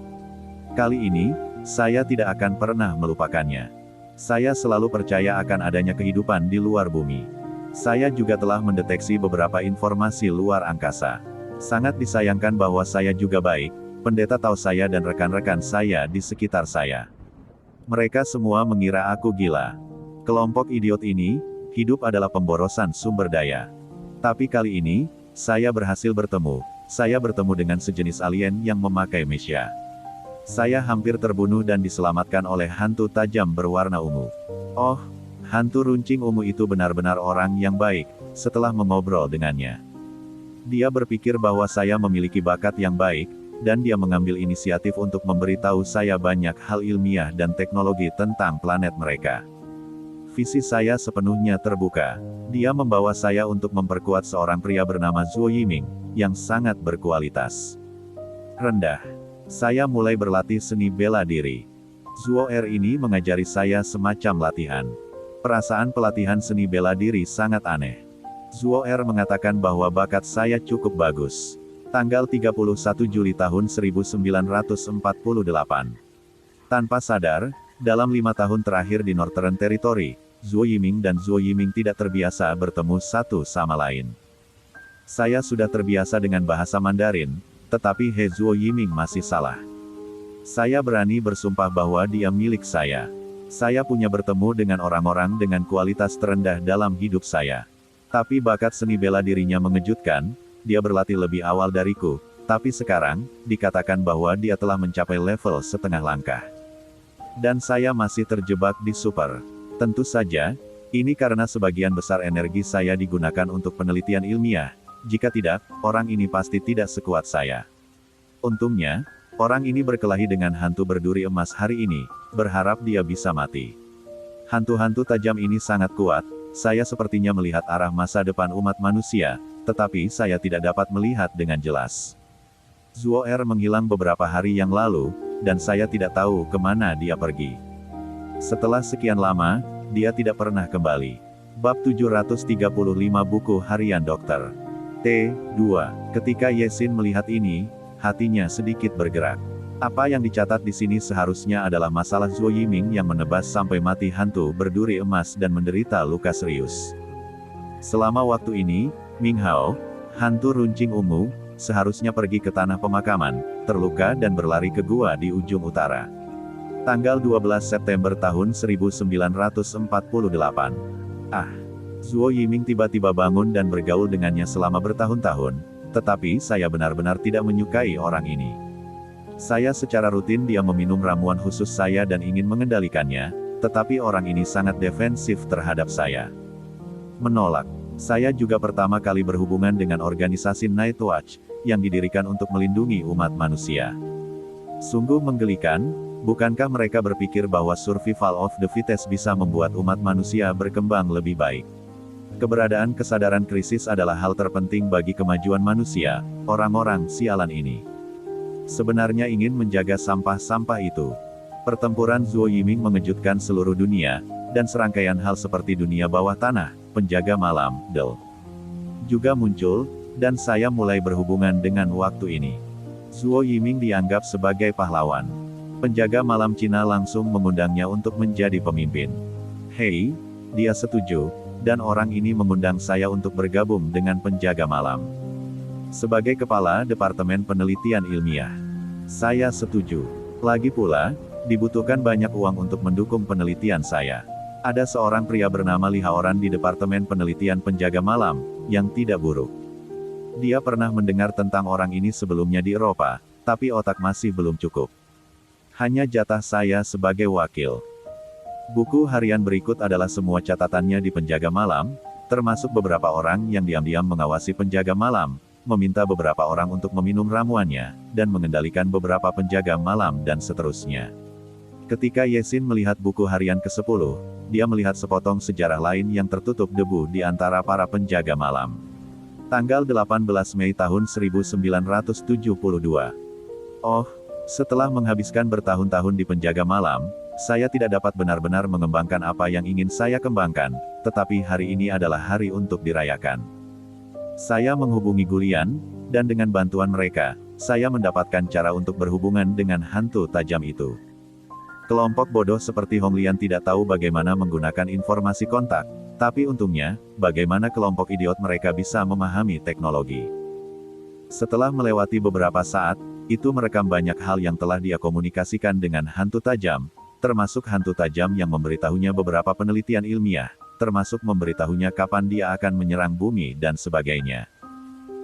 Kali ini, saya tidak akan pernah melupakannya. Saya selalu percaya akan adanya kehidupan di luar bumi. Saya juga telah mendeteksi beberapa informasi luar angkasa. Sangat disayangkan bahwa saya juga baik, pendeta tahu saya dan rekan-rekan saya di sekitar saya. Mereka semua mengira aku gila. Kelompok idiot ini, hidup adalah pemborosan sumber daya. Tapi kali ini, saya berhasil bertemu. Saya bertemu dengan sejenis alien yang memakai mesya. Saya hampir terbunuh dan diselamatkan oleh hantu tajam berwarna ungu. Oh, hantu runcing ungu itu benar-benar orang yang baik, setelah mengobrol dengannya. Dia berpikir bahwa saya memiliki bakat yang baik, dan dia mengambil inisiatif untuk memberitahu saya banyak hal ilmiah dan teknologi tentang planet mereka. Visi saya sepenuhnya terbuka. Dia membawa saya untuk memperkuat seorang pria bernama Zhuo Yiming, yang sangat berkualitas rendah. Saya mulai berlatih seni bela diri. Zhuo R ini mengajari saya semacam latihan. Perasaan pelatihan seni bela diri sangat aneh. Zhuo R mengatakan bahwa bakat saya cukup bagus. Tanggal 31 Juli tahun 1948. Tanpa sadar, dalam 5 tahun terakhir di Northern Territory, Zhuo Yiming dan Zhuo Yiming tidak terbiasa bertemu satu sama lain. Saya sudah terbiasa dengan bahasa Mandarin, tetapi He Zhuo Yiming masih salah. Saya berani bersumpah bahwa dia milik saya. Saya punya bertemu dengan orang-orang dengan kualitas terendah dalam hidup saya. Tapi bakat seni bela dirinya mengejutkan, dia berlatih lebih awal dariku, tapi sekarang, dikatakan bahwa dia telah mencapai level setengah langkah. Dan saya masih terjebak di super. Tentu saja, ini karena sebagian besar energi saya digunakan untuk penelitian ilmiah. Jika tidak, orang ini pasti tidak sekuat saya. Untungnya, orang ini berkelahi dengan hantu berduri emas hari ini, berharap dia bisa mati. Hantu-hantu tajam ini sangat kuat, saya sepertinya melihat arah masa depan umat manusia, tetapi saya tidak dapat melihat dengan jelas. Zhuo R menghilang beberapa hari yang lalu, dan saya tidak tahu kemana dia pergi. Setelah sekian lama, dia tidak pernah kembali. Bab 735 Buku Harian Dokter T. 2. Ketika Yesin melihat ini, hatinya sedikit bergerak. Apa yang dicatat di sini seharusnya adalah masalah Zhuo Yiming yang menebas sampai mati hantu berduri emas dan menderita luka serius. Selama waktu ini, Ming Hao, hantu runcing ungu, seharusnya pergi ke tanah pemakaman, terluka dan berlari ke gua di ujung utara. Tanggal 12 September tahun 1948. Zhuo Yiming tiba-tiba bangun dan bergaul dengannya selama bertahun-tahun, tetapi saya benar-benar tidak menyukai orang ini. Saya secara rutin dia meminum ramuan khusus saya dan ingin mengendalikannya, tetapi orang ini sangat defensif terhadap saya. Menolak. Saya juga pertama kali berhubungan dengan organisasi Night Watch, yang didirikan untuk melindungi umat manusia. Sungguh menggelikan, bukankah mereka berpikir bahwa survival of the fittest bisa membuat umat manusia berkembang lebih baik? Keberadaan kesadaran krisis adalah hal terpenting bagi kemajuan manusia, orang-orang sialan ini. Sebenarnya ingin menjaga sampah-sampah itu. Pertempuran Zhuo Yiming mengejutkan seluruh dunia, dan serangkaian hal seperti dunia bawah tanah, penjaga malam, Del, juga muncul, Dan saya mulai berhubungan dengan waktu ini. Zuo Yiming dianggap sebagai pahlawan. Penjaga malam Cina langsung mengundangnya untuk menjadi pemimpin. Hei, dia setuju, dan orang ini mengundang saya untuk bergabung dengan penjaga malam. Sebagai kepala Departemen Penelitian Ilmiah, saya setuju. Lagi pula, dibutuhkan banyak uang untuk mendukung penelitian saya. Ada seorang pria bernama Li Haoran di Departemen Penelitian Penjaga Malam, yang tidak buruk. Dia pernah mendengar tentang orang ini sebelumnya di Eropa, tapi otak masih belum cukup. Hanya jatah saya sebagai wakil. Buku harian berikut adalah semua catatannya di penjaga malam, termasuk beberapa orang yang diam-diam mengawasi penjaga malam, meminta beberapa orang untuk meminum ramuannya, dan mengendalikan beberapa penjaga malam dan seterusnya. Ketika Yesin melihat buku harian ke-10, dia melihat sepotong sejarah lain yang tertutup debu di antara para penjaga malam. Tanggal 18 Mei tahun 1972. Oh, setelah menghabiskan bertahun-tahun di penjaga malam, saya tidak dapat benar-benar mengembangkan apa yang ingin saya kembangkan, tetapi hari ini adalah hari untuk dirayakan. Saya menghubungi Gulian, dan dengan bantuan mereka, saya mendapatkan cara untuk berhubungan dengan hantu tajam itu. Kelompok bodoh seperti Hong Lian tidak tahu bagaimana menggunakan informasi kontak, tapi untungnya, bagaimana kelompok idiot mereka bisa memahami teknologi. Setelah melewati beberapa saat, itu merekam banyak hal yang telah dia komunikasikan dengan hantu tajam, termasuk hantu tajam yang memberitahunya beberapa penelitian ilmiah, termasuk memberitahunya kapan dia akan menyerang bumi dan sebagainya.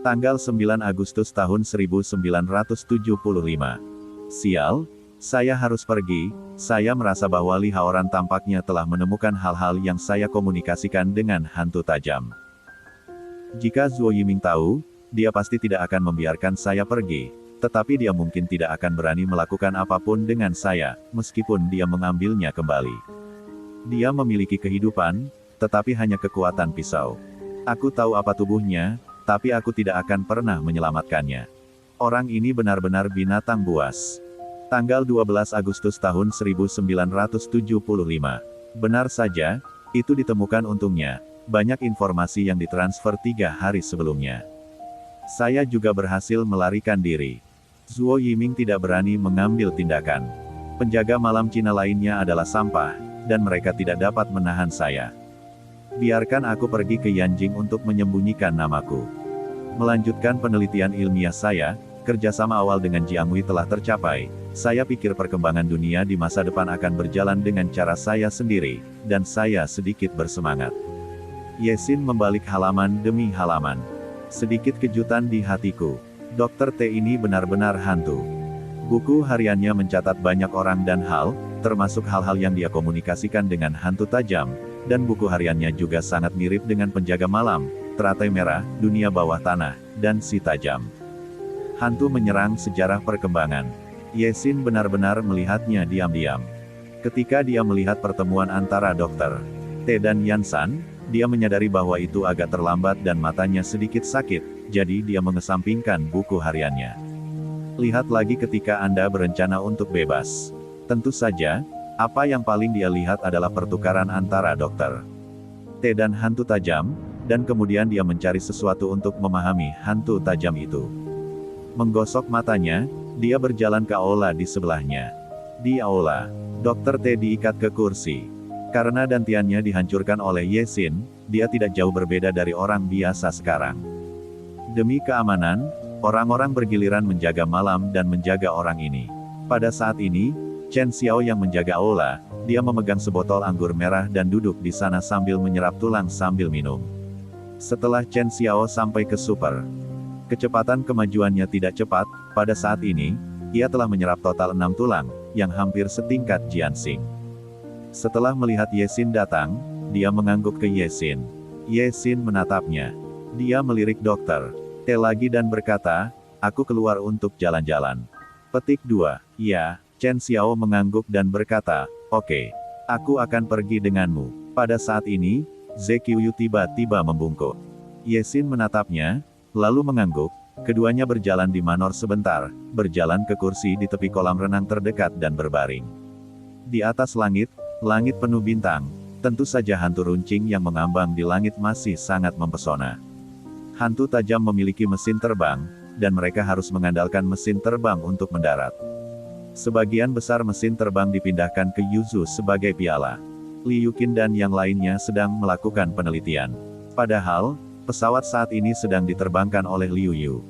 Tanggal 9 Agustus tahun 1975. Sial, saya harus pergi. Saya merasa bahwa Li Haoran tampaknya telah menemukan hal-hal yang saya komunikasikan dengan hantu tajam. Jika Zuo Yiming tahu, dia pasti tidak akan membiarkan saya pergi, tetapi dia mungkin tidak akan berani melakukan apapun dengan saya, meskipun dia mengambilnya kembali. Dia memiliki kehidupan, tetapi hanya kekuatan pisau. Aku tahu apa tubuhnya, tapi aku tidak akan pernah menyelamatkannya. Orang ini benar-benar binatang buas. Tanggal 12 Agustus tahun 1975. Benar saja, itu ditemukan untungnya. Banyak informasi yang ditransfer 3 hari sebelumnya. Saya juga berhasil melarikan diri. Zuo Yiming tidak berani mengambil tindakan. Penjaga malam Cina lainnya adalah sampah, dan mereka tidak dapat menahan saya. Biarkan aku pergi ke Yanjing untuk menyembunyikan namaku. Melanjutkan penelitian ilmiah saya, kerjasama awal dengan Jiang Wei telah tercapai. Saya pikir perkembangan dunia di masa depan akan berjalan dengan cara saya sendiri, dan saya sedikit bersemangat. Yesin membalik halaman demi halaman. Sedikit kejutan di hatiku. Dokter T ini benar-benar hantu. Buku hariannya mencatat banyak orang dan hal, termasuk hal-hal yang dia komunikasikan dengan hantu tajam, dan buku hariannya juga sangat mirip dengan penjaga malam, teratai merah, dunia bawah tanah, dan si tajam. Hantu menyerang sejarah perkembangan. Yesin benar-benar melihatnya diam-diam. Ketika dia melihat pertemuan antara Dr. T dan Yansan, dia menyadari bahwa itu agak terlambat dan matanya sedikit sakit, jadi dia mengesampingkan buku hariannya. Lihat lagi ketika Anda berencana untuk bebas. Tentu saja, apa yang paling dia lihat adalah pertukaran antara Dr. T dan hantu tajam, dan kemudian dia mencari sesuatu untuk memahami hantu tajam itu. Menggosok matanya, dia berjalan ke aula di sebelahnya. Di aula, Dr. T diikat ke kursi. Karena dantiannya dihancurkan oleh Yesin, dia tidak jauh berbeda dari orang biasa sekarang. Demi keamanan, orang-orang bergiliran menjaga malam dan menjaga orang ini. Pada saat ini, Chen Xiao yang menjaga aula, dia memegang sebotol anggur merah dan duduk di sana sambil menyerap tulang sambil minum. Setelah Chen Xiao sampai ke super, kecepatan kemajuannya tidak cepat. Pada saat ini, ia telah menyerap total 6 tulang, yang hampir setingkat Jianxing. Setelah melihat Yesin datang, dia mengangguk ke Yesin. Yesin menatapnya. Dia melirik Dokter T lagi dan berkata, "Aku keluar untuk jalan-jalan." Petik 2. Ya, Chen Xiao mengangguk dan berkata, "Oke. Aku akan pergi denganmu." Pada saat ini, ZQU tiba-tiba membungkuk. Yesin menatapnya, lalu mengangguk. Keduanya berjalan di manor sebentar, berjalan ke kursi di tepi kolam renang terdekat dan berbaring. Di atas langit penuh bintang, tentu saja hantu runcing yang mengambang di langit masih sangat mempesona. Hantu tajam memiliki mesin terbang, dan mereka harus mengandalkan mesin terbang untuk mendarat. Sebagian besar mesin terbang dipindahkan ke Yuzu sebagai piala. Liu Qin dan yang lainnya sedang melakukan penelitian. Padahal, pesawat saat ini sedang diterbangkan oleh Liu Yu.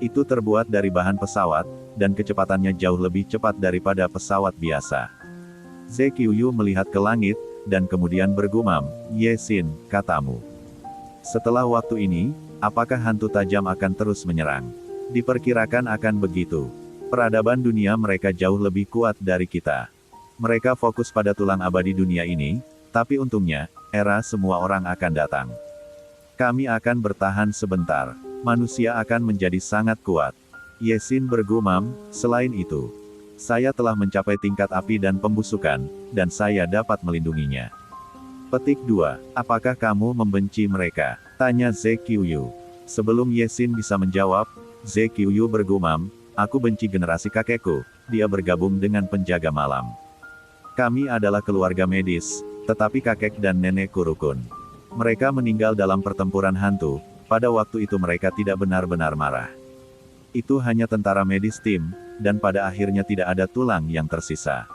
Itu terbuat dari bahan pesawat, dan kecepatannya jauh lebih cepat daripada pesawat biasa. Ze Qiuyu melihat ke langit, dan kemudian bergumam, "Ye Xin, katamu. Setelah waktu ini, apakah hantu tajam akan terus menyerang? Diperkirakan akan begitu. Peradaban dunia mereka jauh lebih kuat dari kita. Mereka fokus pada tulang abadi dunia ini, tapi untungnya, era semua orang akan datang. Kami akan bertahan sebentar. Manusia akan menjadi sangat kuat." Ye Xin bergumam, "Selain itu, saya telah mencapai tingkat api dan pembusukan, dan saya dapat melindunginya." Petik 2. Apakah kamu membenci mereka? Tanya Ze Qiuyu. Sebelum Ye Xin bisa menjawab, Ze Qiuyu bergumam, "Aku benci generasi kakekku, dia bergabung dengan penjaga malam. Kami adalah keluarga medis, tetapi kakek dan nenekku rukun. Mereka meninggal dalam pertempuran hantu, pada waktu itu mereka tidak benar-benar marah. Itu hanya tentara medis tim, dan pada akhirnya tidak ada tulang yang tersisa."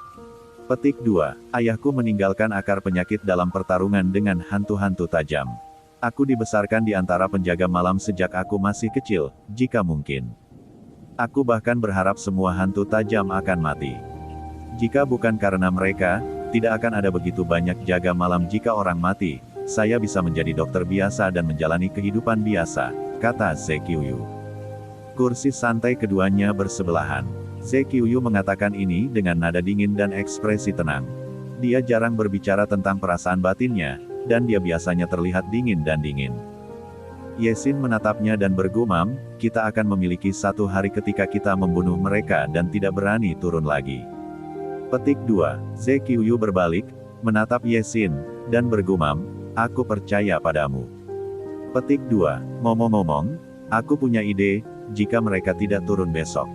Petik 2. Ayahku meninggalkan akar penyakit dalam pertarungan dengan hantu-hantu tajam. Aku dibesarkan di antara penjaga malam sejak aku masih kecil, jika mungkin. Aku bahkan berharap semua hantu tajam akan mati. Jika bukan karena mereka, tidak akan ada begitu banyak jaga malam. Jika orang mati, saya bisa menjadi dokter biasa dan menjalani kehidupan biasa, kata Ze Qiuyu. Kursi santai keduanya bersebelahan. Ze Qiuyu mengatakan ini dengan nada dingin dan ekspresi tenang. Dia jarang berbicara tentang perasaan batinnya, dan dia biasanya terlihat dingin dan dingin. Ye Xin menatapnya dan bergumam, "Kita akan memiliki satu hari ketika kita membunuh mereka dan tidak berani turun lagi." Petik 2. Ze Qiuyu berbalik, menatap Ye Xin, dan bergumam, "Aku percaya padamu." Petik 2. Ngomong-ngomong, aku punya ide, jika mereka tidak turun besok.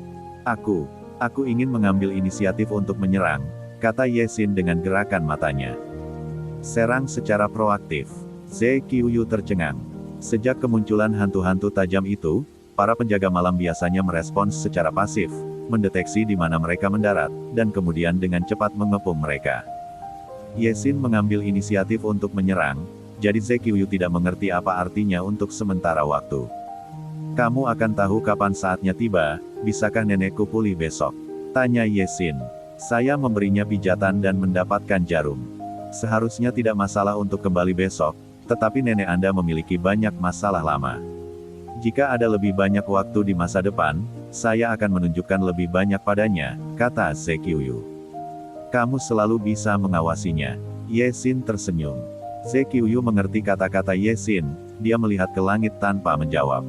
Aku ingin mengambil inisiatif untuk menyerang, kata Ye Xin dengan gerakan matanya. Serang secara proaktif. Ze Qiuyu tercengang. Sejak kemunculan hantu-hantu tajam itu, para penjaga malam biasanya merespons secara pasif, mendeteksi di mana mereka mendarat, dan kemudian dengan cepat mengepung mereka. Ye Xin mengambil inisiatif untuk menyerang, jadi Ze Qiuyu tidak mengerti apa artinya untuk sementara waktu. "Kamu akan tahu kapan saatnya tiba, bisakah nenekku pulih besok?" tanya Ye Xin. "Saya memberinya pijatan dan mendapatkan jarum. Seharusnya tidak masalah untuk kembali besok, tetapi nenek Anda memiliki banyak masalah lama. Jika ada lebih banyak waktu di masa depan, saya akan menunjukkan lebih banyak padanya," kata Ze Qiuyu. "Kamu selalu bisa mengawasinya." Ye Xin tersenyum. Ze Qiuyu mengerti kata-kata Ye Xin, dia melihat ke langit tanpa menjawab.